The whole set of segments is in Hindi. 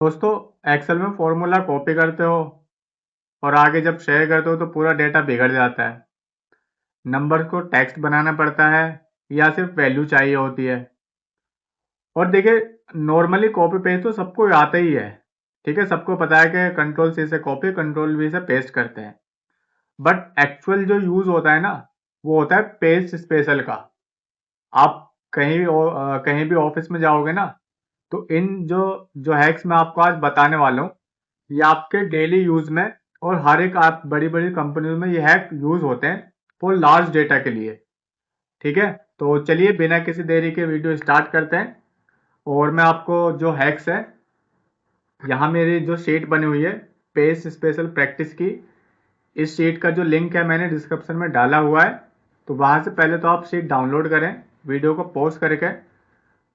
दोस्तों, एक्सेल में फॉर्मूला कॉपी करते हो और आगे जब शेयर करते हो तो पूरा डेटा बिगड़ जाता है। नंबर को टेक्स्ट बनाना पड़ता है या सिर्फ वैल्यू चाहिए होती है। और देखिए, नॉर्मली कॉपी पेस्ट तो सबको आता ही है। ठीक है, सबको पता है कि कंट्रोल सी से कॉपी, कंट्रोल वी से पेस्ट करते हैं। बट एक्चुअल जो यूज होता है ना, वो होता है पेस्ट स्पेशल का। आप कहीं भी ऑफिस में जाओगे ना, तो इन जो जो हैक्स मैं आपको आज बताने वाला हूँ, ये आपके डेली यूज में और हर एक आप बड़ी बड़ी कंपनियों में ये हैक यूज होते हैं फॉर लार्ज डेटा के लिए। ठीक है, तो चलिए बिना किसी देरी के वीडियो स्टार्ट करते हैं। और मैं आपको जो हैक्स है, यहाँ मेरी जो शीट बनी हुई है पेज स्पेशल प्रैक्टिस की, इस शीट का जो लिंक है मैंने डिस्क्रिप्शन में डाला हुआ है। तो वहां से पहले तो आप शीट डाउनलोड करें, वीडियो को पॉज करके।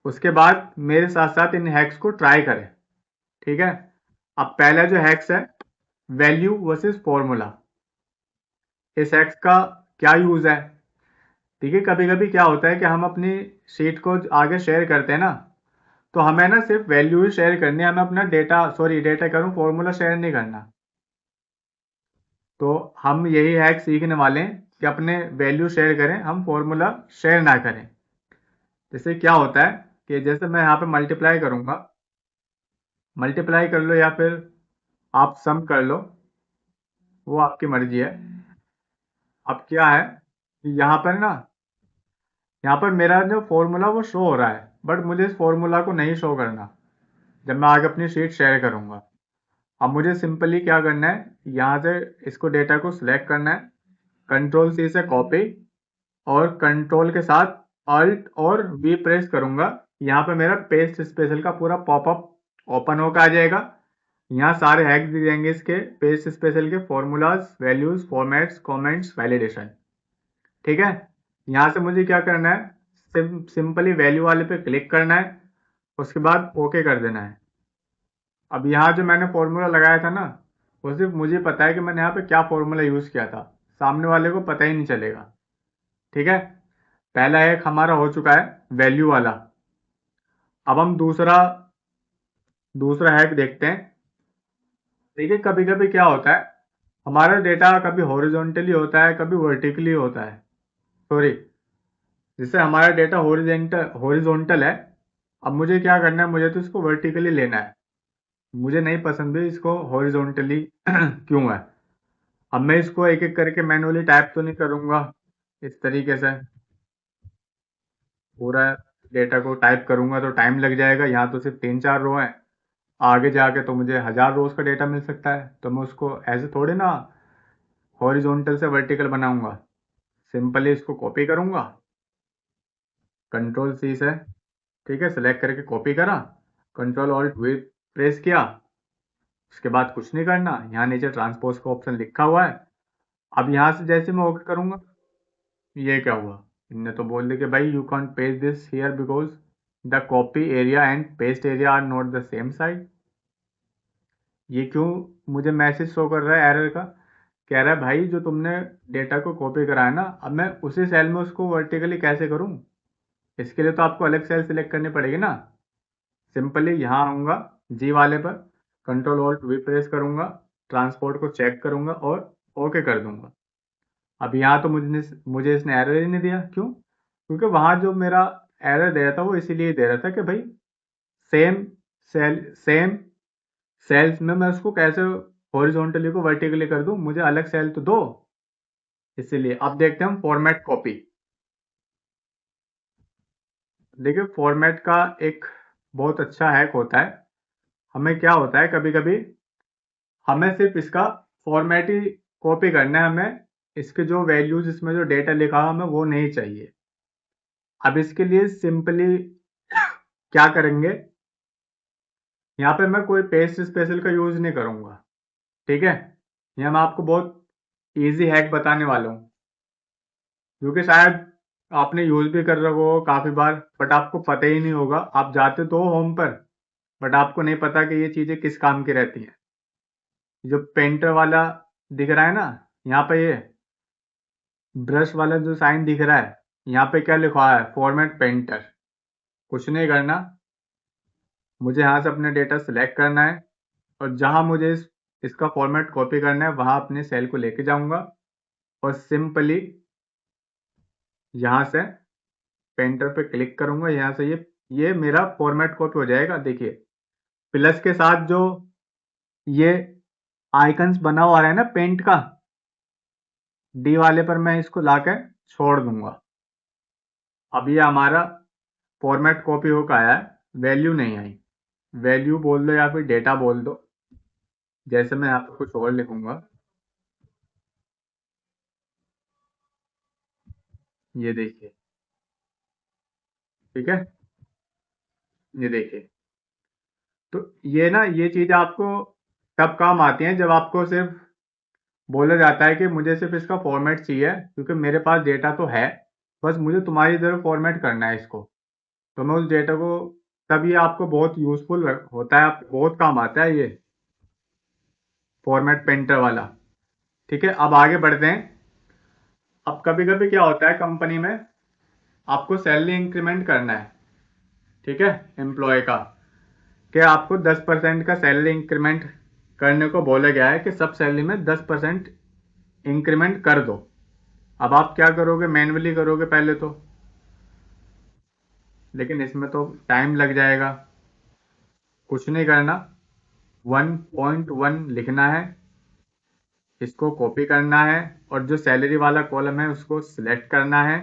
उसके बाद मेरे साथ साथ इन हैक्स को ट्राई करें। ठीक है, अब पहला जो हैक्स है, वैल्यू वर्सेस फॉर्मूला। इस हैक्स का क्या यूज है? देखिए, कभी कभी क्या होता है कि हम अपनी शीट को आगे शेयर करते हैं ना, तो हमें ना सिर्फ वैल्यू ही शेयर करनी है, हमें अपना डेटा करूँ, फॉर्मूला शेयर नहीं करना। तो हम यही हैक सीखने वाले हैं कि अपने वैल्यू शेयर करें, हम फॉर्मूला शेयर ना करें। जैसे क्या होता है कि जैसे मैं यहाँ पे मल्टीप्लाई करूंगा, मल्टीप्लाई कर लो या फिर आप सम कर लो, वो आपकी मर्जी है। अब क्या है कि यहाँ पर मेरा जो फॉर्मूला वो शो हो रहा है, बट मुझे इस फॉर्मूला को नहीं शो करना जब मैं आगे अपनी शीट शेयर करूंगा। अब मुझे सिंपली क्या करना है, यहाँ से इसको डेटा को सिलेक्ट करना है, कंट्रोल सी से कॉपी, और कंट्रोल के साथ अल्ट और वी प्रेस करूंगा। यहाँ पे मेरा पेस्ट स्पेशल का पूरा पॉपअप ओपन होकर आ जाएगा। यहाँ सारे हैक्स दिख जाएंगे इसके, पेस्ट स्पेशल के formulas, values, formats, comments, validation. ठीक है, यहाँ से मुझे क्या करना है, सिंपली वैल्यू वाले पे क्लिक करना है, उसके बाद ओके कर देना है। अब यहाँ जो मैंने फॉर्मूला लगाया था ना, वो सिर्फ मुझे पता है कि मैंने यहाँ पे क्या फॉर्मूला यूज किया था, सामने वाले को पता ही नहीं चलेगा। ठीक है, पहला एक हमारा हो चुका है वैल्यू वाला। अब हम दूसरा दूसरा हैक देखते हैं। देखिए, कभी कभी क्या होता है, हमारा डेटा कभी हॉरिजॉन्टली होता है, कभी वर्टिकली होता है। सॉरी, जैसे हमारा डेटा हॉरिजॉन्टल हॉरिजॉन्टल है। अब मुझे क्या करना है, मुझे तो इसको वर्टिकली लेना है। मुझे नहीं पसंद है इसको हॉरिजॉन्टली क्यों है। अब मैं इसको एक एक करके मैनुअली टाइप तो नहीं करूंगा इस तरीके से, पूरा डेटा को टाइप करूंगा तो टाइम लग जाएगा। यहाँ तो सिर्फ 3-4 रो हैं, आगे जाके तो मुझे 1000 रोज का डेटा मिल सकता है। तो मैं उसको ऐसे थोड़े ना हॉरिजॉन्टल से वर्टिकल बनाऊंगा। सिंपली इसको कॉपी करूंगा, कंट्रोल सी से, ठीक है, सेलेक्ट करके कॉपी करा, कंट्रोल ऑल्ट वी प्रेस किया। उसके बाद कुछ नहीं करना, यहाँ नीचे ट्रांसपोज का ऑप्शन लिखा हुआ है। अब यहाँ से जैसे मैं ओके करूंगा, ये क्या हुआ, इनने तो बोल दिया कि भाई you can't paste this here because the copy area and paste area are not the same size. ये क्यों मुझे मैसेज शो कर रहा है एरर का? कह रहा है भाई, जो तुमने डेटा को कॉपी करा है ना, अब मैं उसी सेल में उसको वर्टिकली कैसे करूं? इसके लिए तो आपको अलग सेल सिलेक्ट करनी पड़ेगी ना। सिंपली यहाँ आऊँगा, जी वाले पर कंट्रोल ऑल्ट वी प्रेस करूँगा, ट्रांसपोर्ट को चेक करूँगा और ओके कर दूंगा। अब यहाँ तो मुझे इसने एरर ही नहीं दिया। क्यों? क्योंकि वहाँ जो मेरा एरर दे रहा था, वो इसीलिए दे रहा था कि भाई सेम सेम सेल्स में मैं उसको कैसे हॉरिजॉन्टली को वर्टिकली कर दूं, मुझे अलग सेल तो दो। इसीलिए अब देखते हैं हम फॉर्मेट कॉपी। देखिए, फॉर्मेट का एक बहुत अच्छा हैक होता है। हमें क्या होता है, कभी कभी हमें सिर्फ इसका फॉर्मेट ही कॉपी करना है, हमें इसके जो वैल्यूज, इसमें जो डेटा लिखा है, हमें वो नहीं चाहिए। अब इसके लिए सिंपली क्या करेंगे, यहाँ पे मैं कोई पेस्ट स्पेशल का यूज नहीं करूंगा। ठीक है, यहाँ मैं आपको बहुत इजी हैक बताने वाला हूँ, जो कि शायद आपने यूज भी कर रखा हो काफी बार, बट आपको पता ही नहीं होगा। आप जाते तो हो होम पर, बट आपको नहीं पता कि ये चीजें किस काम की रहती हैं। जो पेंटर वाला दिख रहा है ना, यहाँ पे ये ब्रश वाला जो साइन दिख रहा है, यहाँ पे क्या लिखा है, फॉर्मेट पेंटर। कुछ नहीं करना, मुझे यहाँ से अपने डेटा सेलेक्ट करना है और जहाँ मुझे इसका फॉर्मेट कॉपी करना है वहाँ अपने सेल को लेके जाऊंगा और सिंपली यहाँ से पेंटर पे क्लिक करूंगा। यहाँ से ये मेरा फॉर्मेट कॉपी हो जाएगा। देखिए प्लस के साथ जो ये आइकन्स बना हुआ है ना पेंट का, डी वाले पर मैं इसको लाकर छोड़ दूंगा। अब ये हमारा फॉर्मेट कॉपी होकर आया है, वैल्यू नहीं आई। वैल्यू बोल दो या फिर डेटा बोल दो, जैसे मैं यहाँ पे कुछ और लिखूंगा। ये देखिए, ठीक है, ये देखिए। तो ये ना ये चीज आपको तब काम आती है जब आपको सिर्फ बोला जाता है कि मुझे सिर्फ इसका फॉर्मेट चाहिए, क्योंकि मेरे पास डेटा तो है, बस मुझे तुम्हारी तरफ फॉर्मेट करना है इसको। तो मैं उस डेटा को, तब ये आपको बहुत यूजफुल होता है, आपको बहुत काम आता है ये फॉर्मेट पेंटर वाला। ठीक है, अब आगे बढ़ते हैं। अब कभी कभी क्या होता है कंपनी में, आपको सैलरी इंक्रीमेंट करना है, ठीक है, एम्प्लॉय का, कि आपको 10% का सैलरी इंक्रीमेंट करने को बोला गया है कि सब सैलरी में 10% इंक्रीमेंट कर दो। अब आप क्या करोगे, मैन्युअली करोगे पहले तो, लेकिन इसमें तो टाइम लग जाएगा। कुछ नहीं करना, 1.1 लिखना है, इसको कॉपी करना है और जो सैलरी वाला कॉलम है उसको सिलेक्ट करना है,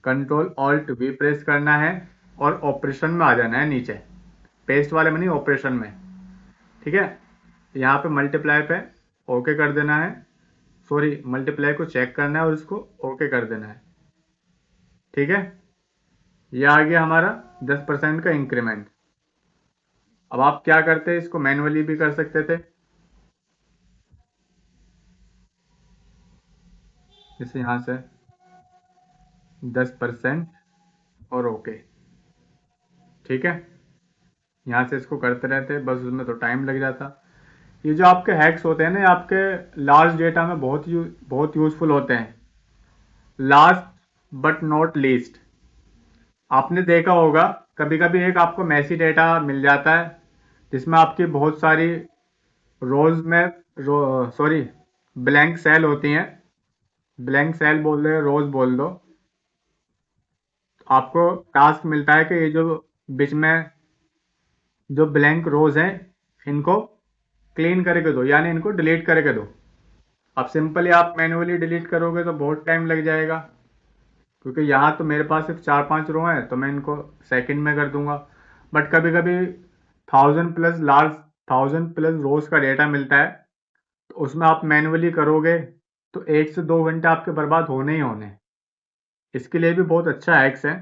कंट्रोल ऑल्ट वी प्रेस करना है और ऑपरेशन में आ जाना है नीचे, पेस्ट वाले में नहीं, ऑपरेशन में। ठीक है, यहाँ पे मल्टीप्लाई पे ओके कर देना है, सॉरी मल्टीप्लाई को चेक करना है और इसको ओके कर देना है। ठीक है, ये आ गया हमारा 10% का इंक्रीमेंट। अब आप क्या करते हैं, इसको मैन्युअली भी कर सकते थे, जैसे यहाँ से 10% और ओके। ठीक है, यहाँ से इसको करते रहते, बस उसमें तो टाइम लग जाता। ये जो आपके हैक्स होते हैं ना, ये आपके लार्ज डेटा में बहुत यूजफुल होते हैं। लास्ट बट नॉट लीस्ट, आपने देखा होगा कभी कभी एक आपको मैसी डेटा मिल जाता है जिसमें आपकी बहुत सारी रोज में सॉरी ब्लैंक सेल होती हैं, ब्लैंक सेल बोल दो, रोज बोल दो। आपको टास्क मिलता है कि ये जो बीच में जो ब्लैंक रोज हैं इनको क्लीन करके दो, यानी इनको डिलीट करके दो। अब सिंपली आप मैन्युअली डिलीट करोगे तो बहुत टाइम लग जाएगा, क्योंकि यहाँ तो मेरे पास सिर्फ 4-5 रो हैं, तो मैं इनको सेकंड में कर दूंगा। बट कभी कभी 1000 प्लस रोज का डेटा मिलता है, तो उसमें आप मैन्युअली करोगे तो 1 से 2 घंटे आपके बर्बाद होने ही होने। इसके लिए भी बहुत अच्छा हैक्स है।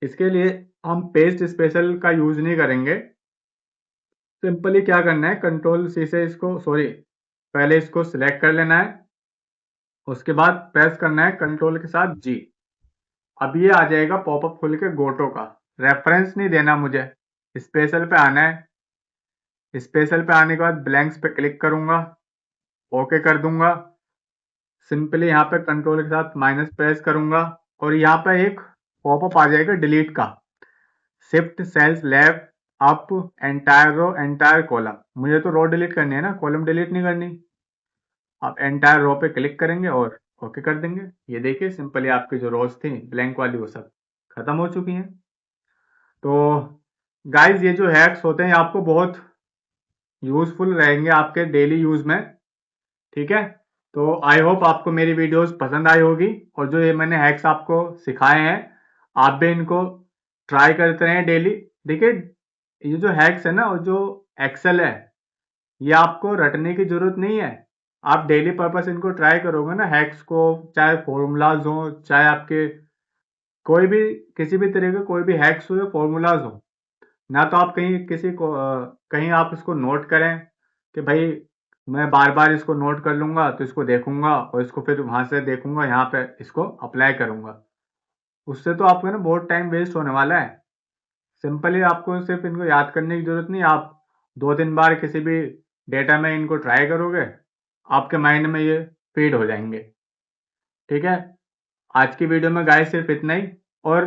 इसके लिए हम पेस्ट स्पेशल का यूज नहीं करेंगे। सिंपली क्या करना है, कंट्रोल सी से इसको, सॉरी पहले इसको सिलेक्ट कर लेना है, उसके बाद प्रेस करना है कंट्रोल के साथ जी। अब ये आ जाएगा पॉपअप खुल के गोटो का। रेफरेंस नहीं देना मुझे, स्पेशल पे आना है। स्पेशल पे आने के बाद ब्लैंक्स पे क्लिक करूंगा, ओके कर दूंगा। सिंपली यहाँ पे कंट्रोल के साथ माइनस प्रेस करूंगा और यहाँ पे एक पॉपअप आ जाएगा डिलीट का। Shift cells left up entire row entire column, मुझे तो रो डिलीट करनी है ना, कॉलम डिलीट नहीं करनी। आप एंटायर रो पे क्लिक करेंगे और ओके कर देंगे। ये देखिए सिंपली आपकी जो रोज थी ब्लैंक वाली वो सब खत्म हो चुकी हैं। तो गाइस ये जो हैक्स होते हैं ये आपको बहुत यूजफुल रहेंगे आपके डेली यूज में। ठीक है, तो आई होप आपको मेरी वीडियोस पसंद आई होगी और जो ये मैंने हैक्स आपको सिखाए हैं आप भी इनको ट्राई करते रहें डेली। देखिए ये जो हैक्स है ना और जो एक्सेल है, ये आपको रटने की जरूरत नहीं है। आप डेली पर्पस इनको ट्राई करोगे ना हैक्स को, चाहे फॉर्मूलाज हो, चाहे आपके कोई भी किसी भी तरह के कोई भी हैक्स हो या फॉर्मूलाज हो ना, तो आप कहीं किसी को कहीं आप इसको नोट करें कि भाई मैं बार बार इसको नोट कर लूंगा तो इसको देखूंगा और इसको फिर वहां से देखूंगा, यहाँ पे इसको अप्लाई करूंगा। उससे तो आपको ना बहुत टाइम वेस्ट होने वाला है। सिंपली आपको सिर्फ इनको याद करने की जरूरत नहीं, आप 2-3 बार किसी भी डेटा में इनको ट्राई करोगे, आपके माइंड में ये फीड हो जाएंगे। ठीक है, आज की वीडियो में गाइस सिर्फ इतना ही। और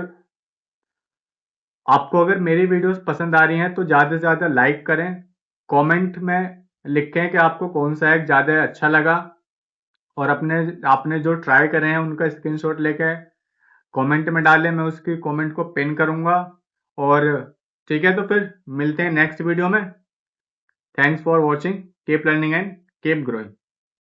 आपको अगर मेरी वीडियोस पसंद आ रही हैं तो ज़्यादा से ज़्यादा लाइक करें, कमेंट में लिखें कि आपको कौन सा हैक ज़्यादा अच्छा लगा, और आपने जो ट्राई करे हैं उनका स्क्रीनशॉट लेके कमेंट में डालें, मैं उसकी कमेंट को पिन करूँगा। और ठीक है, तो फिर मिलते हैं नेक्स्ट वीडियो में। Thanks for watching, keep learning and keep growing.